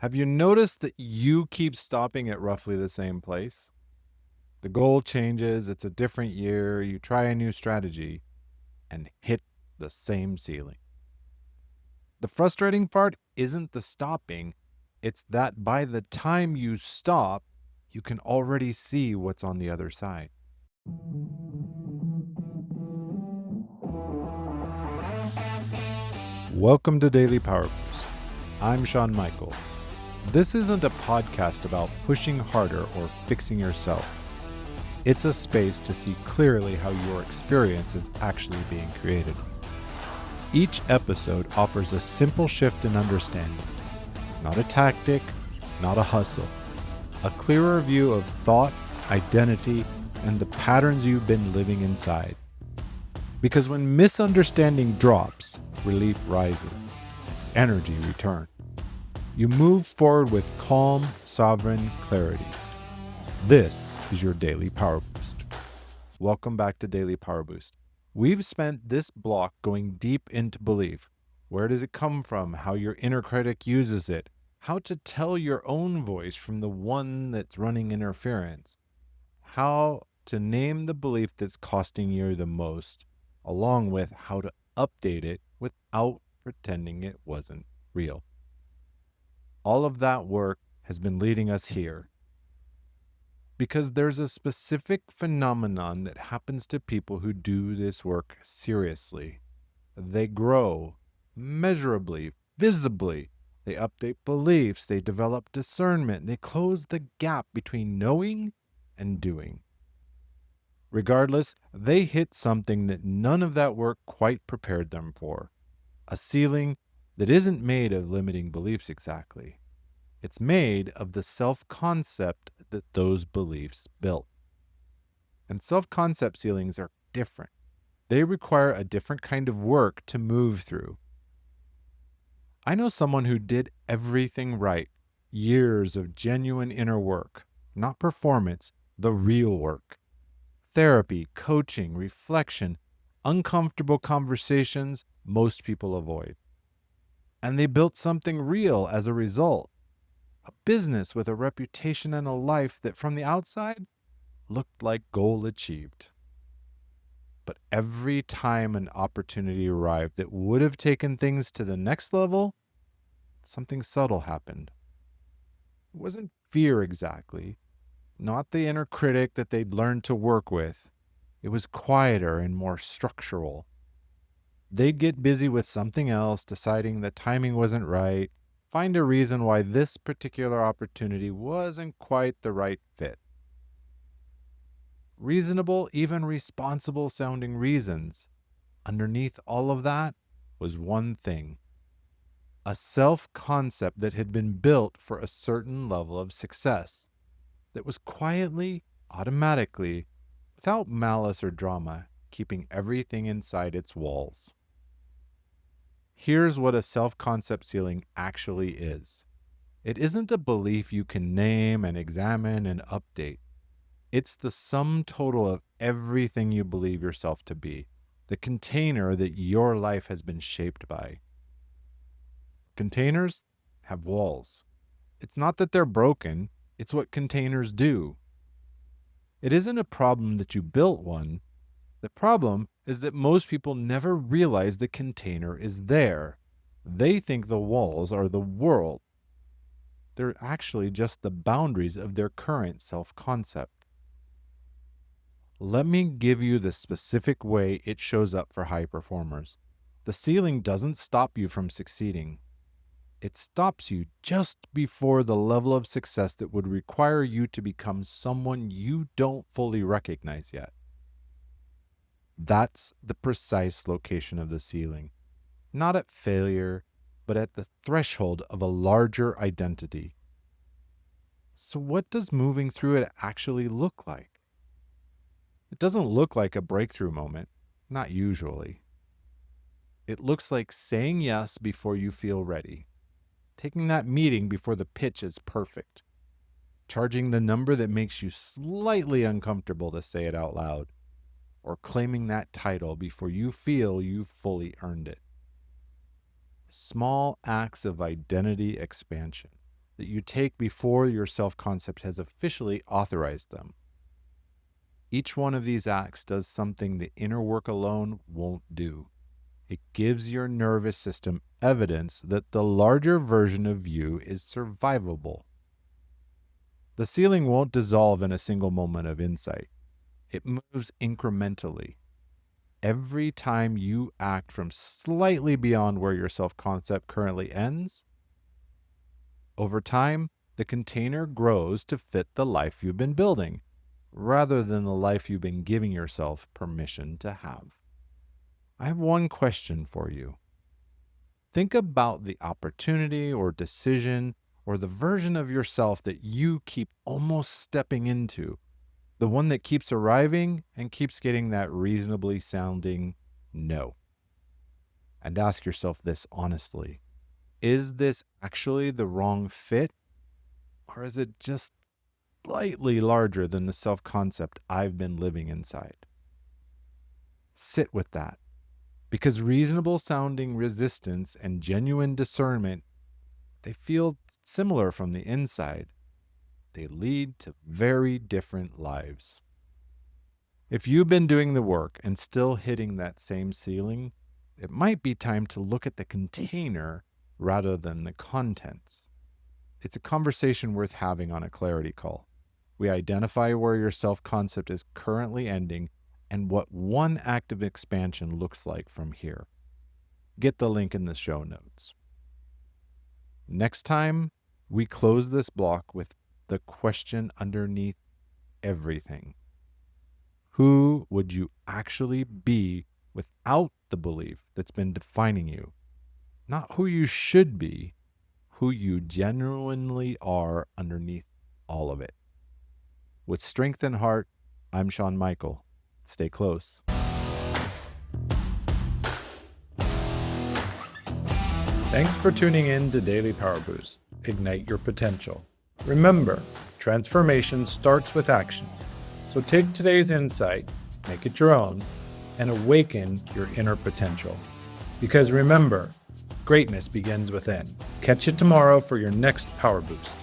Have you noticed that you keep stopping at roughly the same place? The goal changes, it's a different year, you try a new strategy, and hit the same ceiling. The frustrating part isn't the stopping, it's that by the time you stop, you can already see what's on the other side. Welcome to Daily Power Boost. I'm Sean Michael. This isn't a podcast about pushing harder or fixing yourself. It's a space to see clearly how your experience is actually being created. Each episode offers a simple shift in understanding, not a tactic, not a hustle, a clearer view of thought, identity, and the patterns you've been living inside. Because when misunderstanding drops, relief rises, energy returns. You move forward with calm, sovereign clarity. This is your Daily Power Boost. Welcome back to Daily Power Boost. We've spent this block going deep into belief. Where does it come from? How your inner critic uses it? How to tell your own voice from the one that's running interference? How to name the belief that's costing you the most, along with how to update it without pretending it wasn't real. All of that work has been leading us here because there's a specific phenomenon that happens to people who do this work seriously. They grow measurably, visibly. They update beliefs, they develop discernment, they close the gap between knowing and doing. Regardless, they hit something that none of that work quite prepared them for, a ceiling that isn't made of limiting beliefs exactly. It's made of the self-concept that those beliefs built. And self-concept ceilings are different. They require a different kind of work to move through. I know someone who did everything right, years of genuine inner work, not performance, the real work. Therapy, coaching, reflection, uncomfortable conversations most people avoid. And they built something real as a result. A business with a reputation and a life that from the outside looked like goal achieved. But every time an opportunity arrived that would have taken things to the next level, something subtle happened. It wasn't fear exactly, not the inner critic that they'd learned to work with. It was quieter and more structural. They'd get busy with something else, deciding the timing wasn't right, find a reason why this particular opportunity wasn't quite the right fit. Reasonable, even responsible sounding reasons. Underneath all of that was one thing: a self-concept that had been built for a certain level of success, that was quietly, automatically, without malice or drama, keeping everything inside its walls. Here's what a self-concept ceiling actually is. It isn't a belief you can name and examine and update. It's the sum total of everything you believe yourself to be, the container that your life has been shaped by. Containers have walls. It's not that they're broken, it's what containers do. It isn't a problem that you built one. The problem is that most people never realize the container is there. They think the walls are the world. They're actually just the boundaries of their current self-concept. Let me give you the specific way it shows up for high performers. The ceiling doesn't stop you from succeeding. It stops you just before the level of success that would require you to become someone you don't fully recognize yet. That's the precise location of the ceiling. Not at failure, but at the threshold of a larger identity. So what does moving through it actually look like? It doesn't look like a breakthrough moment, not usually. It looks like saying yes before you feel ready, taking that meeting before the pitch is perfect, charging the number that makes you slightly uncomfortable to say it out loud, or claiming that title before you feel you've fully earned it. Small acts of identity expansion that you take before your self-concept has officially authorized them. Each one of these acts does something the inner work alone won't do. It gives your nervous system evidence that the larger version of you is survivable. The ceiling won't dissolve in a single moment of insight. It moves incrementally. Every time you act from slightly beyond where your self-concept currently ends, over time, the container grows to fit the life you've been building, rather than the life you've been giving yourself permission to have. I have one question for you. Think about the opportunity or decision or the version of yourself that you keep almost stepping into, the one that keeps arriving and keeps getting that reasonably sounding no. And ask yourself this honestly. Is this actually the wrong fit? Or is it just slightly larger than the self-concept I've been living inside? Sit with that. Because reasonable sounding resistance and genuine discernment, they feel similar from the inside. They lead to very different lives. If you've been doing the work and still hitting that same ceiling, it might be time to look at the container rather than the contents. It's a conversation worth having on a clarity call. We identify where your self-concept is currently ending and what one act of expansion looks like from here. Get the link in the show notes. Next time, we close this block with the question underneath everything. Who would you actually be without the belief that's been defining you? Not who you should be, who you genuinely are underneath all of it. With strength and heart, I'm Sean Michael. Stay close. Thanks for tuning in to Daily Power Boost. Ignite your potential. Remember, transformation starts with action. So take today's insight, make it your own, and awaken your inner potential. Because remember, greatness begins within. Catch you tomorrow for your next Power Boost.